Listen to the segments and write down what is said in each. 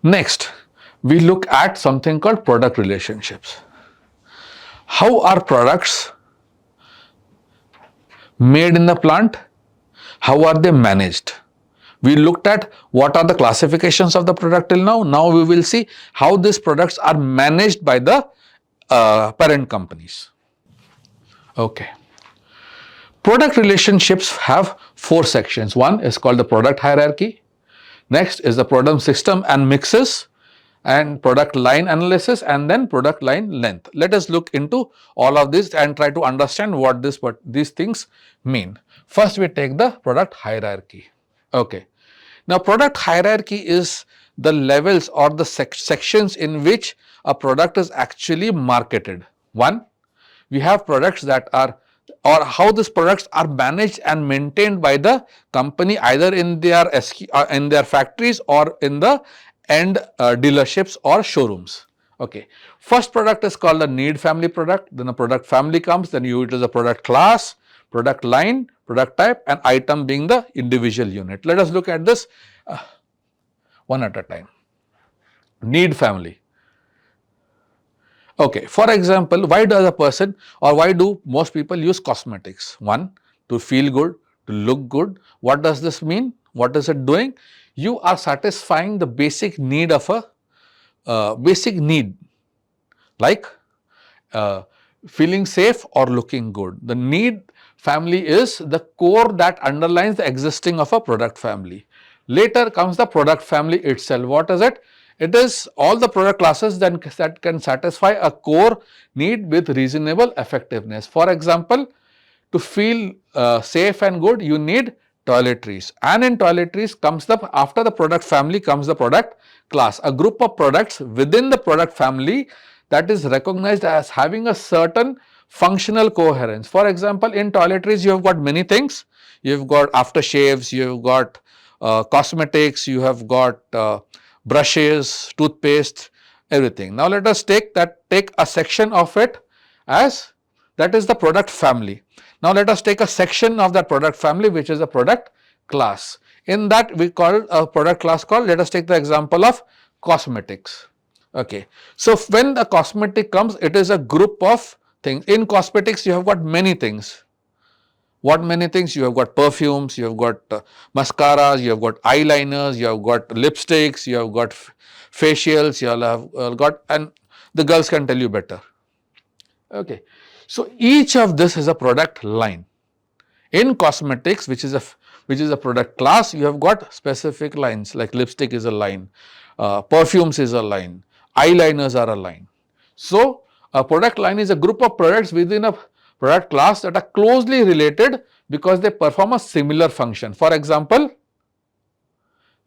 Next, we look at something called product relationships. How are products made in the plant? How are they managed? We looked at what are the classifications of the product till now. Now we will see how these products are managed by the parent companies. Okay. Product relationships have four sections. One is called the product hierarchy. Next is the product system and mixes, and product line analysis, and then product line length. Let us look into all of this and try to understand what these things mean. First, we take the product hierarchy. Okay. Now, product hierarchy is the levels or the sections in which a product is actually marketed. One, we have products that are, or how these products are managed and maintained by the company either in their factories or in the end dealerships or showrooms. Okay. First product is called the need family product, then a product family comes, then it is a product class, product line, product type, and item being the individual unit. Let us look at this one at a time. Need family. Okay, for example, why does a person or why do most people use cosmetics? One, to feel good, to look good. What does this mean? What is it doing? You are satisfying the basic need of a basic need, like feeling safe or looking good. The need family is the core that underlines the existing of a product family. Later comes the product family itself. What is it? It is all the product classes that can satisfy a core need with reasonable effectiveness. For example, to feel safe and good, you need toiletries, and in toiletries comes after the product family comes the product class, a group of products within the product family that is recognized as having a certain functional coherence. For example, in toiletries you have got many things. You have got aftershaves, you have got cosmetics, you have got brushes, toothpaste, everything. Now let us take a section of it as that is the product family. Now let us take a section of that product family which is a product class. In that we call a product class called, let us take the example of cosmetics. Okay. So when the cosmetic comes, it is a group of things. In cosmetics you have got many things. What many things? You have got perfumes, you have got mascaras, you have got eyeliners, you have got lipsticks, you have got facials, you have got, and the girls can tell you better. Okay. So each of this is a product line. In cosmetics, which is a product class, you have got specific lines like lipstick is a line, perfumes is a line, eyeliners are a line. So a product line is a group of products within a product class that are closely related because they perform a similar function. For example,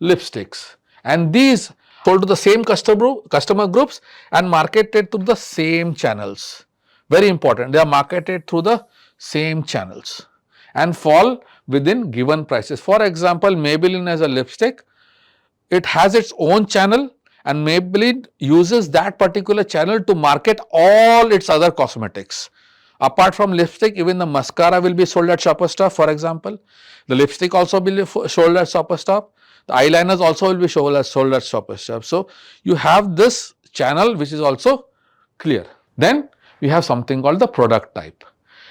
lipsticks, and these sold to the same customer groups and marketed through the same channels. Very important, they are marketed through the same channels and fall within given prices. For example, Maybelline as a lipstick, it has its own channel and Maybelline uses that particular channel to market all its other cosmetics. Apart from lipstick, even the mascara will be sold at Shoppers Stop, for example. The lipstick also will be sold at Shoppers Stop. The eyeliners also will be sold at Shoppers Stop. So you have this channel which is also clear. Then we have something called the product type.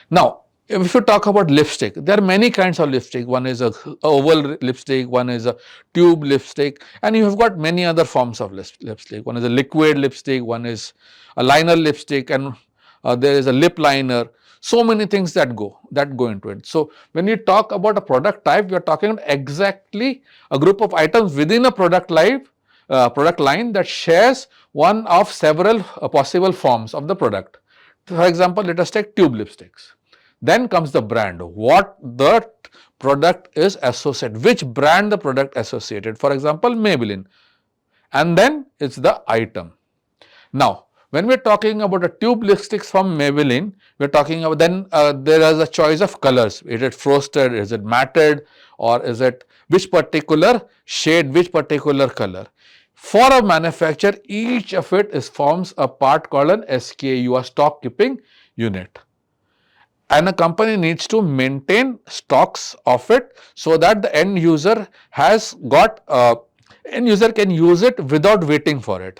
Now, if you talk about lipstick, there are many kinds of lipstick. One is a oval lipstick, one is a tube lipstick, and you have got many other forms of lipstick. One is a liquid lipstick, one is a liner lipstick, and there is a lip liner. So many things that go into it. So when you talk about a product type, we are talking about exactly a group of items within a product line that shares one of several possible forms of the product. For example, let us take tube lipsticks. Then comes the brand, what the product is associated, which brand the product associated. For example, Maybelline, and then it's the item. Now, when we are talking about a tube lipsticks from Maybelline, we are talking about, then there is a choice of colors. Is it frosted, is it matted, or is it which particular shade, which particular color. For a manufacturer, each of it forms a part called an SKU, a stock keeping unit. And a company needs to maintain stocks of it so that the end user has got End user can use it without waiting for it.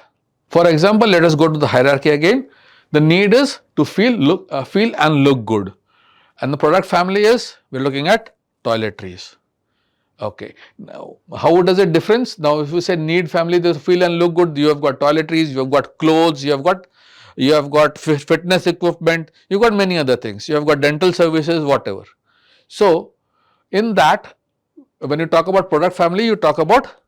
For example, let us go to the hierarchy again. The need is to feel and look good, and the product family is, we're looking at toiletries. Okay. Now, how does it difference? Now, if you say need family, they feel and look good. You have got toiletries, you have got clothes, you have got fitness equipment, you have got many other things. You have got dental services, whatever. So, in that, when you talk about product family, you talk about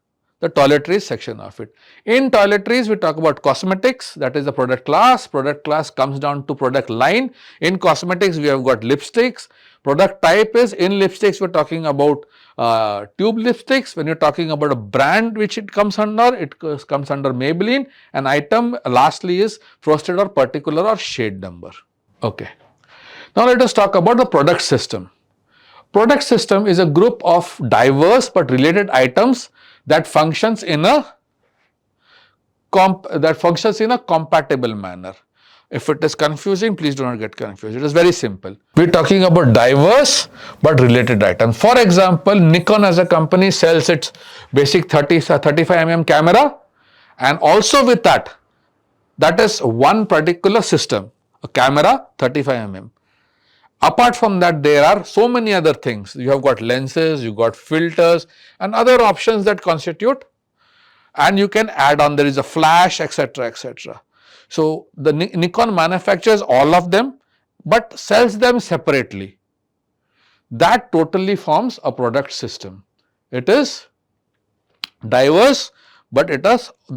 the toiletries section of it. In toiletries, we talk about cosmetics, that is the product class. Product class comes down to product line. In cosmetics, we have got lipsticks. Product type is, in lipsticks, we are talking about tube lipsticks. When you are talking about a brand which it comes under Maybelline. An item lastly is frosted or particular or shade number. Okay. Now, let us talk about the product system. Product system is a group of diverse but related items that functions in a compatible manner. If it is confusing, please do not get confused. It is very simple. We are talking about diverse but related items. For example, Nikon as a company sells its basic 35mm camera, and also with that is one particular system, a camera 35mm. Apart from that, there are so many other things. You have got lenses, you got filters and other options that constitute, and you can add on, there is a flash, etc., etc. So, the Nikon manufactures all of them but sells them separately. That totally forms a product system. It is diverse, but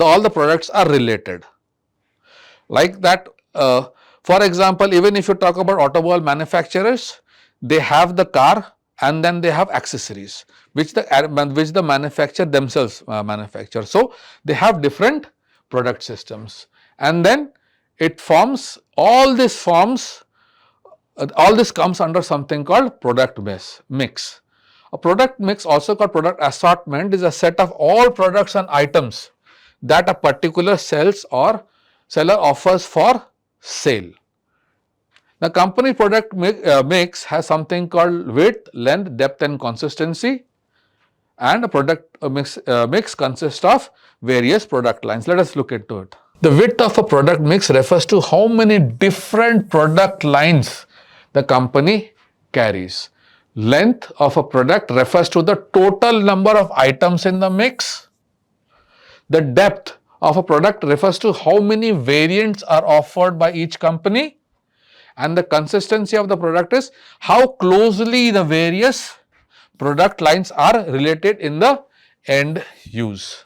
all the products are related. Like that, for example, even if you talk about automobile manufacturers, they have the car and then they have accessories which the manufacturer themselves manufacture. So, they have different product systems, and then it forms, all this comes under something called product mix. A product mix, also called product assortment, is a set of all products and items that a particular seller offers for sale. The company product mix has something called width, length, depth and consistency, and a product mix consists of various product lines. Let us look into it. The width of a product mix refers to how many different product lines the company carries. Length of a product refers to the total number of items in the mix. The depth of a product refers to how many variants are offered by each company. And the consistency of the product is how closely the various product lines are related in the end use.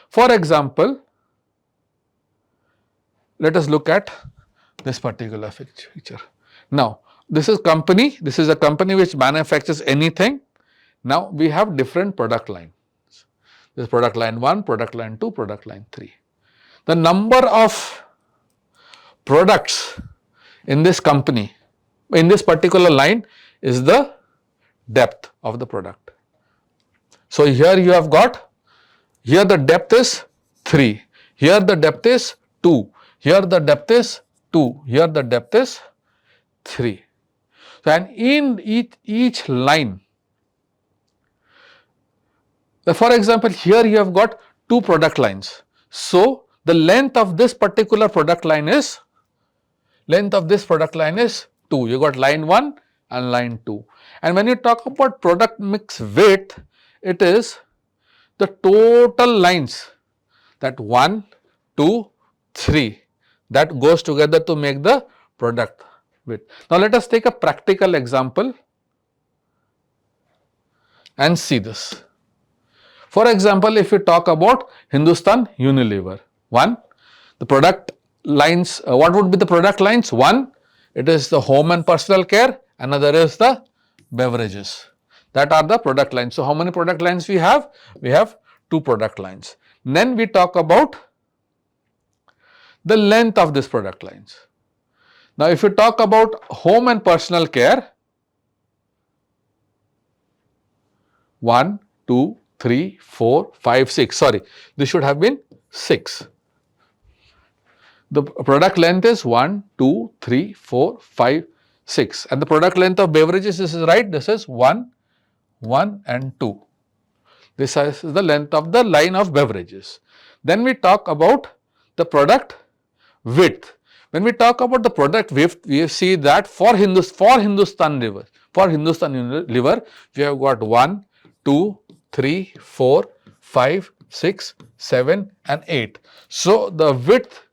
For example, let us look at this particular feature. Now, this is a company which manufactures anything. Now, we have different product lines. This is product line 1, product line 2, product line 3. The number of products in this company, in this particular line, is the depth of the product. So, here you have got, here the depth is 3, here the depth is 2, here the depth is 2, here the depth is 3. So, and in each line, for example, here you have got 2 product lines. So, the length of this particular product line is 2. You got line 1 and line 2. And when you talk about product mix width, it is the total lines, that 1, 2, 3, that goes together to make the product width. Now, let us take a practical example and see this. For example, if you talk about Hindustan Unilever, the product lines, what would be the product lines? 1, it is the home and personal care, another is the beverages. That are the product lines. So, how many product lines we have? We have 2 product lines. Then we talk about the length of this product lines. Now, if you talk about home and personal care, 1, 2, 3, 4, 5, 6, sorry, this should have been 6. The product length is 1, 2, 3, 4, 5, 6, and the product length of beverages, this is right, this is 1, 1 and 2. This is the length of the line of beverages. Then we talk about the product width. When we talk about the product width, we see that for Hindustan Liver, we have got 1, 2, 3, 4, 5, 6, 7 and 8. So, the width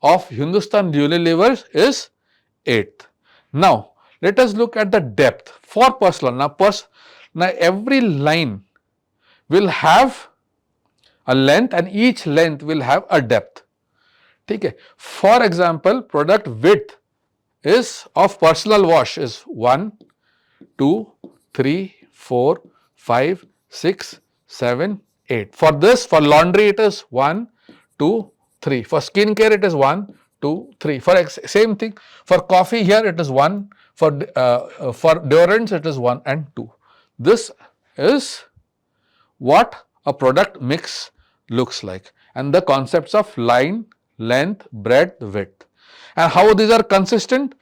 of Hindustan Unilever is 8. Now, let us look at the depth for personal. Now every line will have a length and each length will have a depth. Okay. For example, product width is of personal wash is 1, 2, 3, 4, 5, 6, 7, 8. For this, for laundry it is 1, 2, 3. For skincare it is 1, 2, 3. For same thing, for coffee here it is 1, for deodorants it is 1 and 2. This is what a product mix looks like, and the concepts of line, length, breadth, width, and how these are consistent.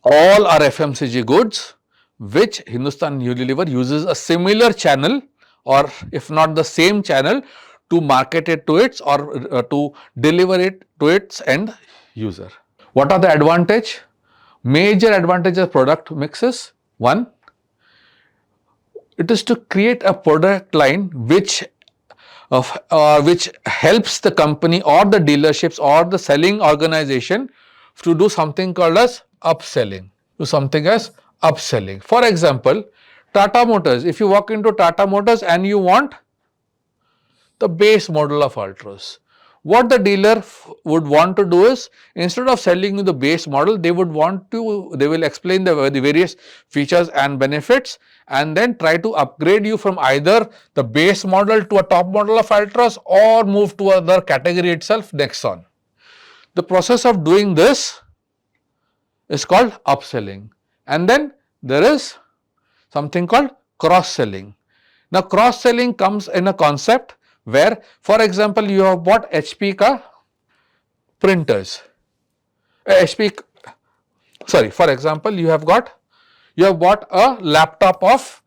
All are FMCG goods which Hindustan Unilever uses a similar channel, or if not the same channel, to market it to its or to deliver it to its end user. What are the advantage? Major advantages of product mixes. 1, it is to create a product line which helps the company or the dealerships or the selling organization to do something called as upselling. For example, Tata Motors. If you walk into Tata Motors and you want the base model of Altroz, what the dealer would want to do is, instead of selling you the base model, they will explain the various features and benefits, and then try to upgrade you from either the base model to a top model of Altroz or move to other category itself next on. The process of doing this is called upselling, and then there is something called cross-selling. Now, cross-selling comes in a concept where, for example, you have bought HP ka printers. For example, you have bought a laptop of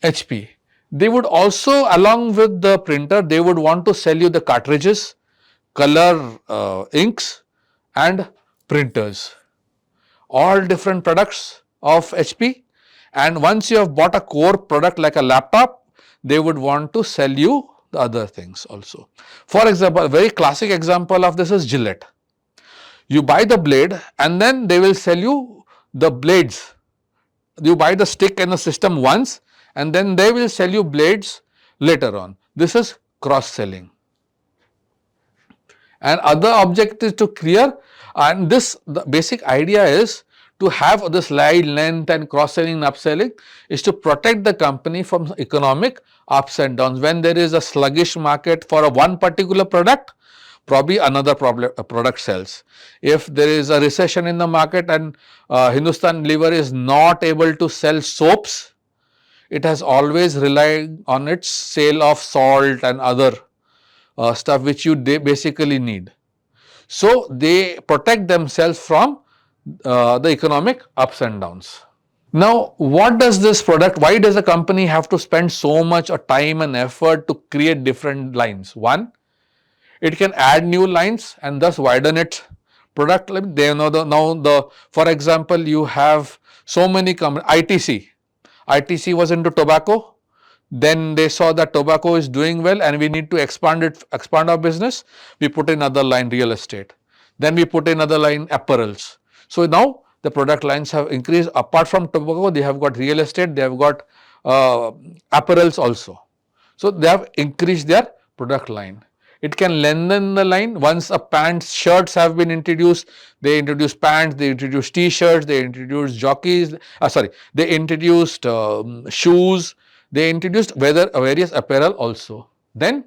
HP. They would also, along with the printer, they would want to sell you the cartridges, color inks and printers, all different products of HP. And once you have bought a core product like a laptop, they would want to sell you the other things also. For example, a very classic example of this is Gillette. You buy the blade and then they will sell you the blades. You buy the stick and the system once and then they will sell you blades later on. This is cross-selling. And other objective is to clear, and the basic idea is to have this line, length and cross-selling and upselling is to protect the company from economic ups and downs. When there is a sluggish market for one particular product, probably another product sells. If there is a recession in the market and Hindustan Lever is not able to sell soaps, it has always relied on its sale of salt and other stuff which you basically need. So, they protect themselves from the economic ups and downs. Now, what does this product, why does a company have to spend so much time and effort to create different lines? 1, it can add new lines and thus widen its product line. They know for example, you have so many companies. ITC was into tobacco. Then they saw that tobacco is doing well and we need to expand our business. We put in another line, real estate. Then we put in another line, apparels. So, now the product lines have increased. Apart from tobacco, they have got real estate, they have got apparels also. So, they have increased their product line. It can lengthen the line. Once shirts have been introduced, they introduced pants, they introduced t-shirts, they introduced they introduced shoes, they introduced various apparel also. Then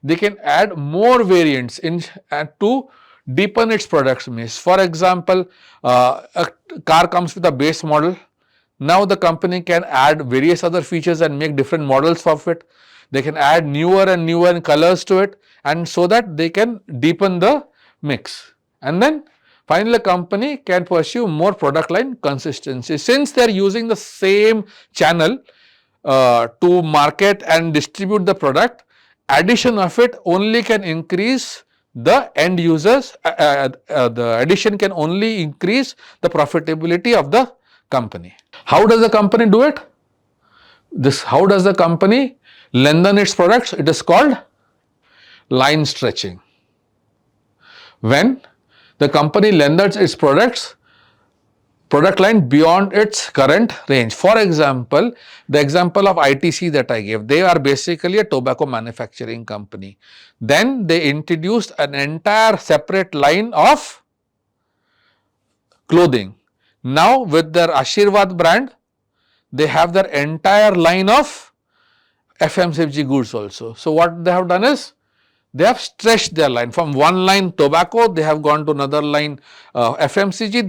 they can add more variants to deepen its product mix. For example, a car comes with a base model. Now the company can add various other features and make different models of it. They can add newer and newer colors to it, and so that they can deepen the mix. And then Finally, a company can pursue more product line consistency. Since they are using the same channel to market and distribute the product, addition of it only can increase the end users, the addition can only increase the profitability of the company. How does the company do it? How does the company lengthen its products? It is called line stretching. When the company lengthens its product line beyond its current range. For example, the example of ITC that I gave, they are basically a tobacco manufacturing company. Then they introduced an entire separate line of clothing. Now with their Ashirvad brand, they have their entire line of FMCG goods also. So what they have done is, they have stretched their line from one line tobacco, they have gone to another line FMCG,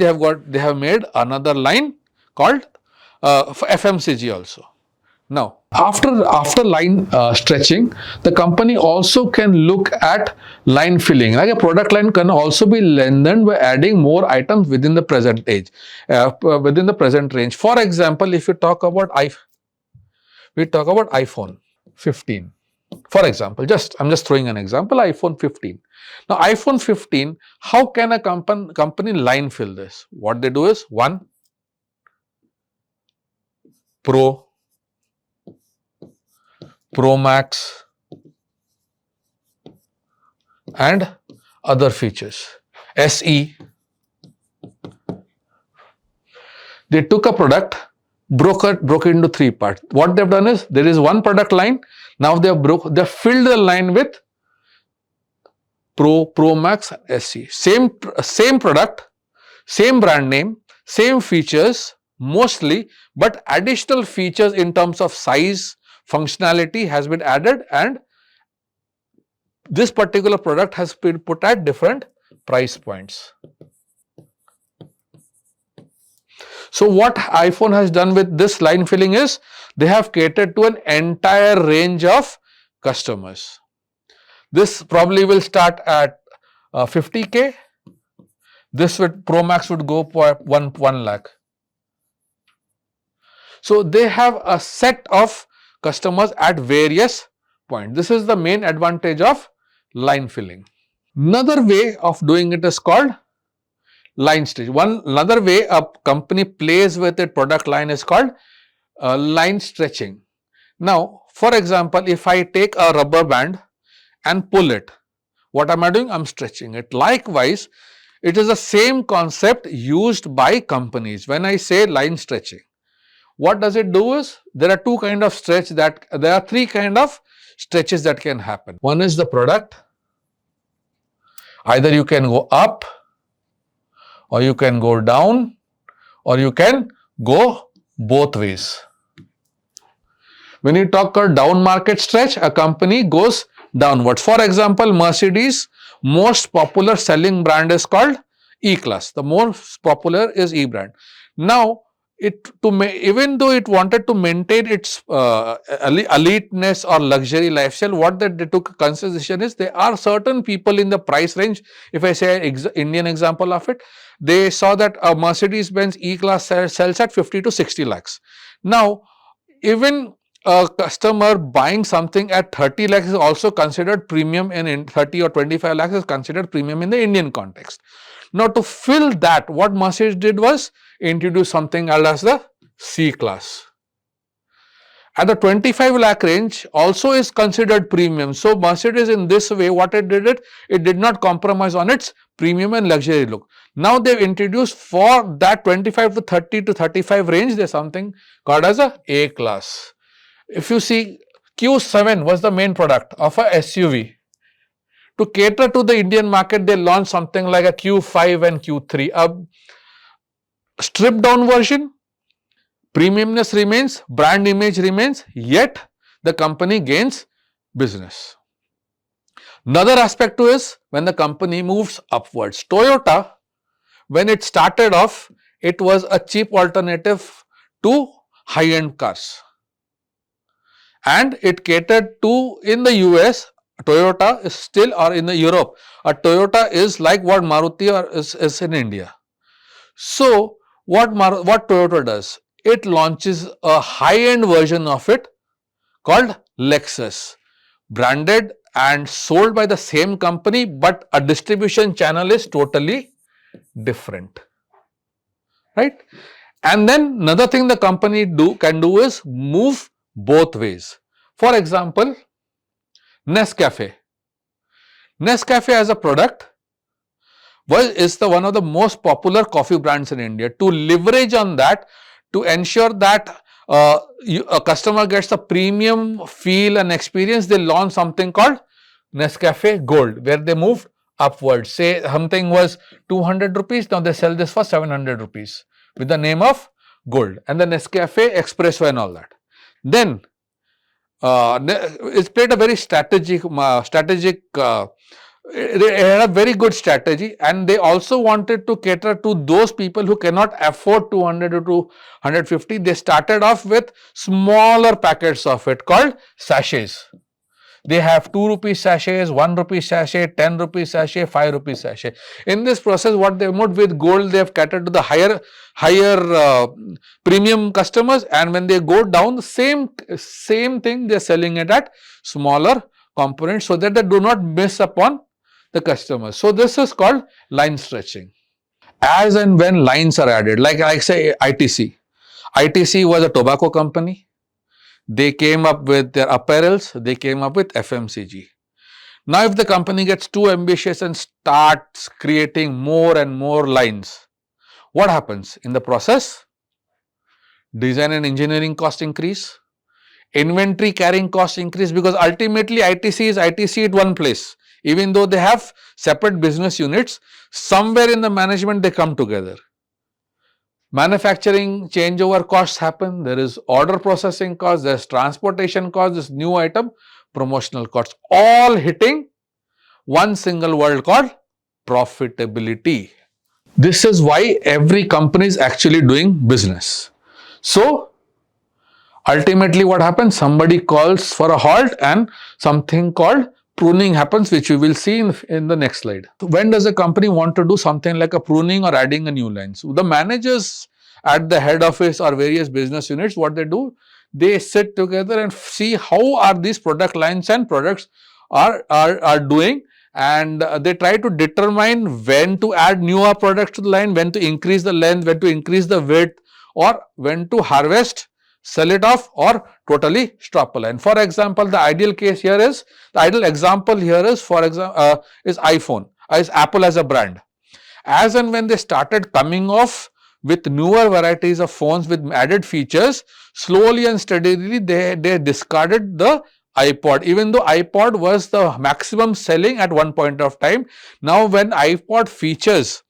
they have made another line called FMCG also. Now, after line stretching, the company also can look at line filling. Like a product line can also be lengthened by adding more items within the present range. For example, if you talk about iPhone 15. For example, I'm just throwing an example, iPhone 15. Now, iPhone 15, how can a company line fill this? What they do is, one, Pro, Pro Max, and other features. SE. They took a product, broke it into three parts. What they've done is, there is one product line. Now they filled the line with Pro, Pro Max, SE. Same product, same brand name, same features mostly, but additional features in terms of size, functionality has been added, and this particular product has been put at different price points. So what iPhone has done with this line filling is, they have catered to an entire range of customers. This probably will start at 50K. This Pro Max would go for 1 lakh. So they have a set of customers at various points. This is the main advantage of line filling. Another way of doing it is called line stretch. Another way a company plays with a product line is called line stretching. Now, for example, if I take a rubber band and pull it, what am I doing? I'm stretching it. Likewise, it is the same concept used by companies. When I say line stretching, what does it do is, there are three kind of stretches that can happen. One is the product. Either you can go up, or you can go down, or you can go both ways. When you talk about down market stretch, a company goes downwards. For example, Mercedes, most popular selling brand is called E-Class. The most popular is E brand. Now, even though it wanted to maintain its eliteness or luxury lifestyle, what they took consideration is, there are certain people in the price range. If I say Indian example of it, they saw that a Mercedes-Benz E-Class sells at 50 to 60 lakhs. Now, even a customer buying something at 30 lakhs is also considered premium, in 30 or 25 lakhs is considered premium in the Indian context. Now, to fill that, what Mercedes did was introduce something called as the C-Class. At the 25 lakh range also is considered premium. So, Mercedes in this way, what it did not compromise on its premium and luxury look. Now, they have introduced for that 25 to 30 to 35 range, there is something called as a A-Class. If you see, Q7 was the main product of a SUV. To cater to the Indian market, they launched something like a Q5 and Q3, a stripped down version. Premiumness remains, brand image remains, yet the company gains business. Another aspect to is, when the company moves upwards. Toyota, when it started off, it was a cheap alternative to high-end cars. And it catered to, in the US, Toyota is still, or in the Europe, a Toyota is like what Maruti is in India. So what Toyota does, it launches a high-end version of it called Lexus, branded and sold by the same company, but a distribution channel is totally different, right? And then another thing the company can do is move both ways. For example, Nescafe. Nescafe as a product is the one of the most popular coffee brands in India. To leverage on that, to ensure that a customer gets a premium feel and experience, they launch something called Nescafe Gold, where they moved upwards. Say something was 200 rupees, now they sell this for 700 rupees with the name of Gold, and the Nescafe Espresso and all that. Then it's played a very strategic they had a very good strategy, and they also wanted to cater to those people who cannot afford 200 to 250. They started off with smaller packets of it called sachets. They have 2 rupees sachets, 1 rupee sachet, 10 rupees sachet, 5 rupees sachet. In this process, what they moved with Gold, they have catered to the higher premium customers, and when they go down, the same thing they are selling it at smaller components, so that they do not miss upon the customers. So this is called line stretching. As and when lines are added, like say ITC. ITC was a tobacco company. They came up with their apparels, they came up with FMCG. Now if the company gets too ambitious and starts creating more and more lines, what happens in the process? Design and engineering cost increase, inventory carrying cost increase, because ultimately ITC is ITC at one place. Even though they have separate business units, somewhere in the management they come together. Manufacturing changeover costs happen, there is order processing costs, there is transportation costs, this new item, promotional costs, all hitting one single word called profitability. This is why every company is actually doing business. So ultimately what happens? Somebody calls for a halt and something called pruning happens, which we will see in the next slide. When does a company want to do something like a pruning or adding a new line? So the managers at the head office or various business units, what they do, they sit together and see how are these product lines and products are doing, and they try to determine when to add newer products to the line, when to increase the length, when to increase the width, or when to harvest, sell it off, or totally stop a line. For example, the ideal example here is, for example, is iPhone, is Apple as a brand. As and when they started coming off with newer varieties of phones with added features, slowly and steadily they discarded the iPod, even though iPod was the maximum selling at one point of time. Now when iPod features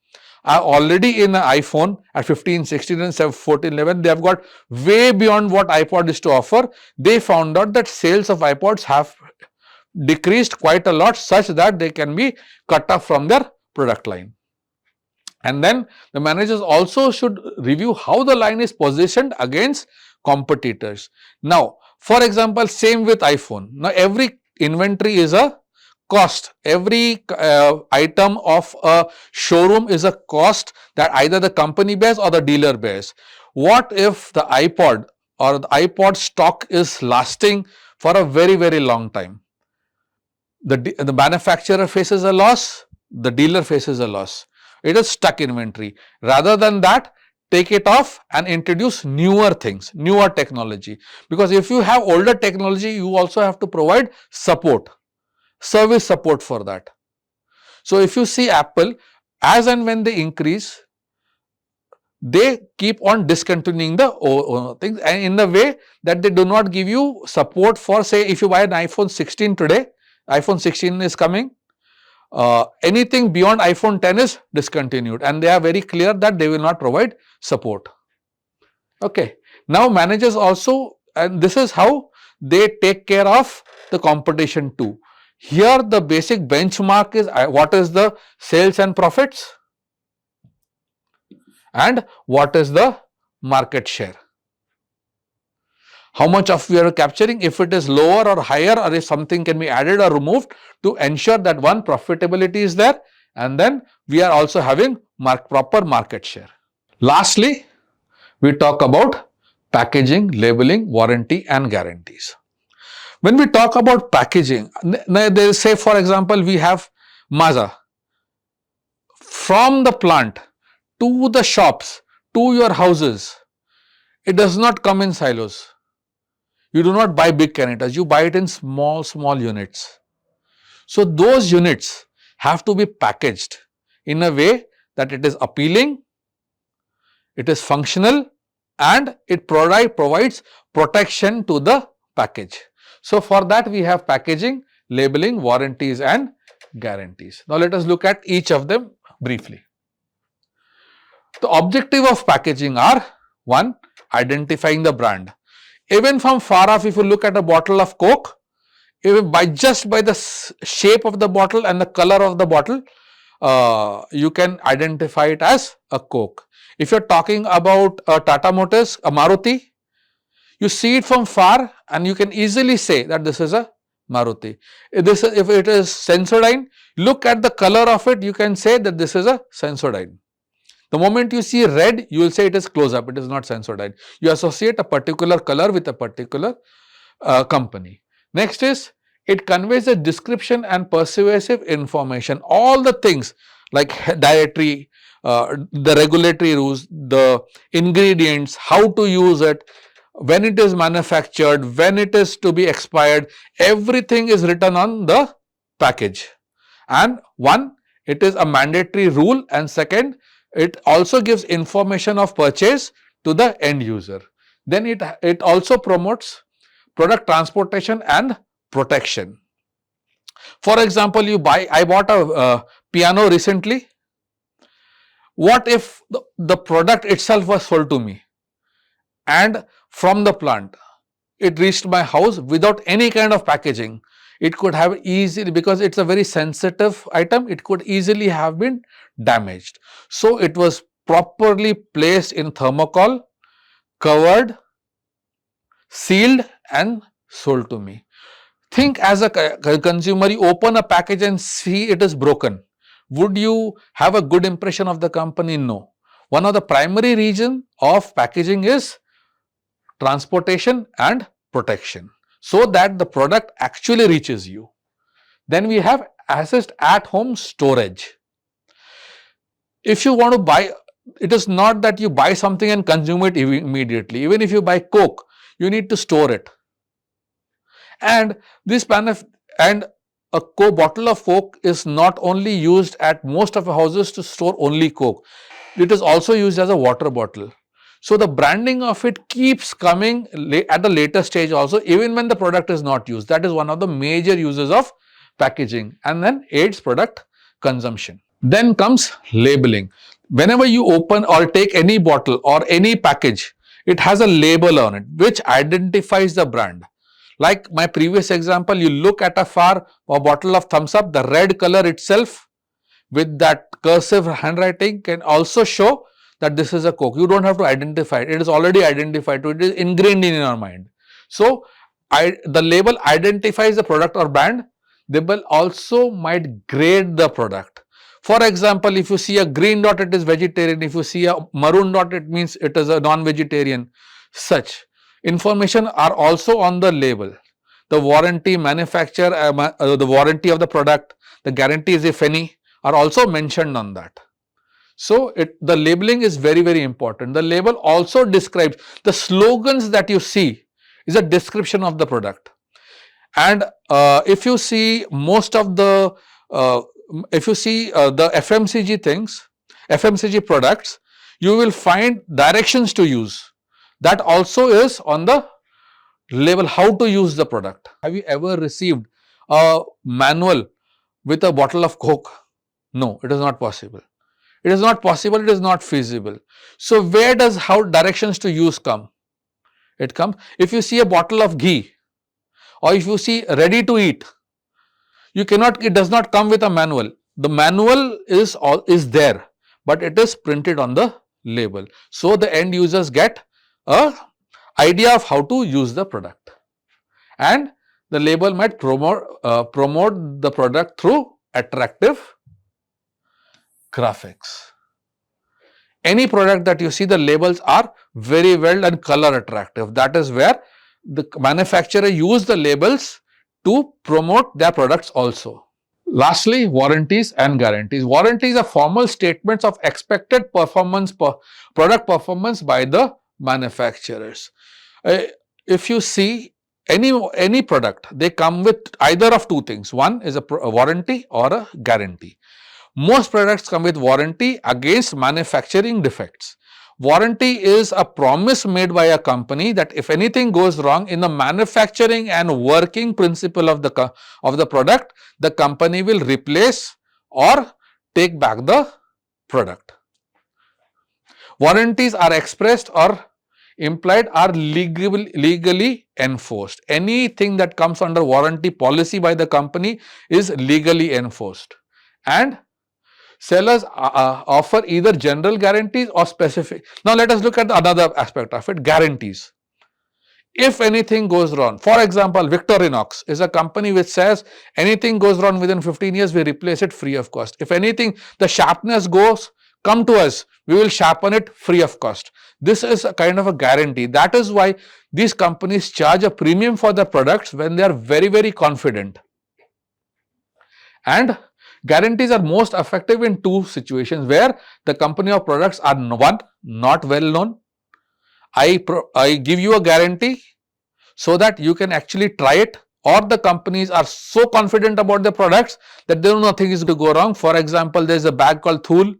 are already in an iPhone at 15, 16 and 14, 11, they have got way beyond what iPod is to offer. They found out that sales of iPods have decreased quite a lot, such that they can be cut off from their product line. And then the managers also should review how the line is positioned against competitors. Now, for example, same with iPhone. Now, every inventory is a cost. Every item of a showroom is a cost that either the company bears or the dealer bears. What if the iPod or the iPod stock is lasting for a very, very long time? The manufacturer faces a loss, the dealer faces a loss. It is stuck inventory. Rather than that, take it off and introduce newer things, newer technology. Because if you have older technology, you also have to provide support, service support for that. So if you see Apple, as and when they increase, they keep on discontinuing the things, and in the way that they do not give you support for, say, if you buy an iPhone 16 today, iPhone 16 is coming, anything beyond iPhone 10 is discontinued, and they are very clear that they will not provide support. Okay. Now managers also, and this is how they take care of the competition too. Here the basic benchmark is what is the sales and profits and what is the market share. how much of we are capturing, if it is lower or higher, or if something can be added or removed to ensure that one, profitability is there, and then we are also having proper market share. Lastly, we talk about packaging, labeling, warranty and guarantees. When we talk about packaging, they say, for example, we have Maaza. From the plant to the shops to your houses, it does not come in silos. You do not buy big canisters, you buy it in small units. So those units have to be packaged in a way that it is appealing, it is functional, and it provides protection to the package. So for that we have packaging, labeling, warranties and guarantees. Now let us look at each of them briefly. The objective of packaging are: 1. Identifying the brand. Even from far off, if you look at a bottle of Coke, even just by the shape of the bottle and the color of the bottle, you can identify it as a Coke. If you are talking about Tata Motors, a Maruti, you see it from far and you can easily say that this is a Maruti. If it is Sensodyne, look at the color of it, you can say that this is a Sensodyne. The moment you see red, you will say it is close-up, it is not Sensodyne. You associate a particular color with a particular company. Next is, it conveys a description and persuasive information. All the things like dietary, the regulatory rules, the ingredients, how to use it, when it is manufactured, when it is to be expired, everything is written on the package. And 1, it is a mandatory rule, and 2nd, it also gives information of purchase to the end user. Then it also promotes product transportation and protection. For example, I bought a piano recently. What if the product itself was sold to me and from the plant it reached my house without any kind of packaging? It could have easily, because it's a very sensitive item, it could easily have been damaged. So it was properly placed in thermocol, covered, sealed and sold to me. Think as a consumer, you open a package and see it is broken. Would you have a good impression of the company? No. One of the primary reasons of packaging is transportation and protection, so that the product actually reaches you. Then we have assist at home storage. If you want to buy, it is not that you buy something and consume it immediately. Even if you buy Coke, you need to store it. And a bottle of Coke is not only used at most of the houses to store only Coke. It is also used as a water bottle. So the branding of it keeps coming at a later stage also, even when the product is not used. That is one of the major uses of packaging, and then aids product consumption. Then comes labeling. Whenever you open or take any bottle or any package, it has a label on it which identifies the brand. Like my previous example, you look at a bottle of Thumbs Up, the red color itself with that cursive handwriting can also show that this is a Coke. You don't have to identify it. It is already identified. It is ingrained in your mind. So the label identifies the product or brand. The label also might grade the product. For example, if you see a green dot, it is vegetarian. If you see a maroon dot, it means it is a non-vegetarian. Such information are also on the label. The warranty, manufacturer, the warranty of the product, the guarantees, if any, are also mentioned on that. So the labeling is very, very important. The label also describes the slogans that you see is a description of the product. And if you see most of the the FMCG things, FMCG products, you will find directions to use. That also is on the label, how to use the product. Have you ever received a manual with a bottle of Coke? No, it is not possible. It is not possible, it is not feasible. So where does how directions to use come? It comes, if you see a bottle of ghee or if you see ready to eat, it does not come with a manual. The manual is there, but it is printed on the label. So the end users get a idea of how to use the product. And the label might promote the product through attractive graphics. Any product that you see, the labels are very well and color attractive. That is where the manufacturer use the labels to promote their products also. Lastly, warranties and guarantees. Warranties are formal statements of expected performance, product performance by the manufacturers. If you see any product, they come with either of two things. One is a warranty or a guarantee. Most products come with warranty against manufacturing defects. Warranty is a promise made by a company that if anything goes wrong in the manufacturing and working principle of the product, the company will replace or take back the product. Warranties are expressed or implied are legally enforced. Anything that comes under warranty policy by the company is legally enforced. And sellers offer either general guarantees or specific. Now, let us look at another aspect of it, guarantees. If anything goes wrong, for example, Victorinox is a company which says anything goes wrong within 15 years, we replace it free of cost. If anything, the sharpness goes, come to us, we will sharpen it free of cost. This is a kind of a guarantee. That is why these companies charge a premium for their products when they are very, very confident. And guarantees are most effective in two situations where the company or products are one, not well known. I give you a guarantee so that you can actually try it, or the companies are so confident about their products that they know nothing is going to go wrong. For example, there is a bag called Thule,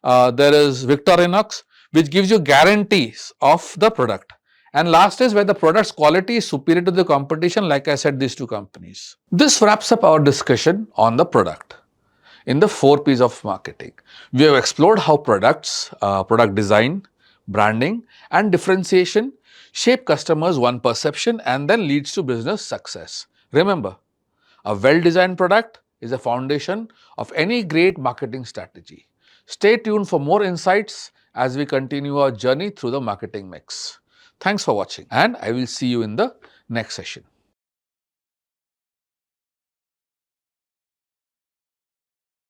there is Victorinox, which gives you guarantees of the product. And last is where the product's quality is superior to the competition, like I said, these two companies. This wraps up our discussion on the product. In the 4 P's of marketing, we have explored how products, product design, branding and differentiation shape customers' one perception and then leads to business success. Remember, a well-designed product is a foundation of any great marketing strategy. Stay tuned for more insights as we continue our journey through the marketing mix. Thanks for watching, and I will see you in the next session.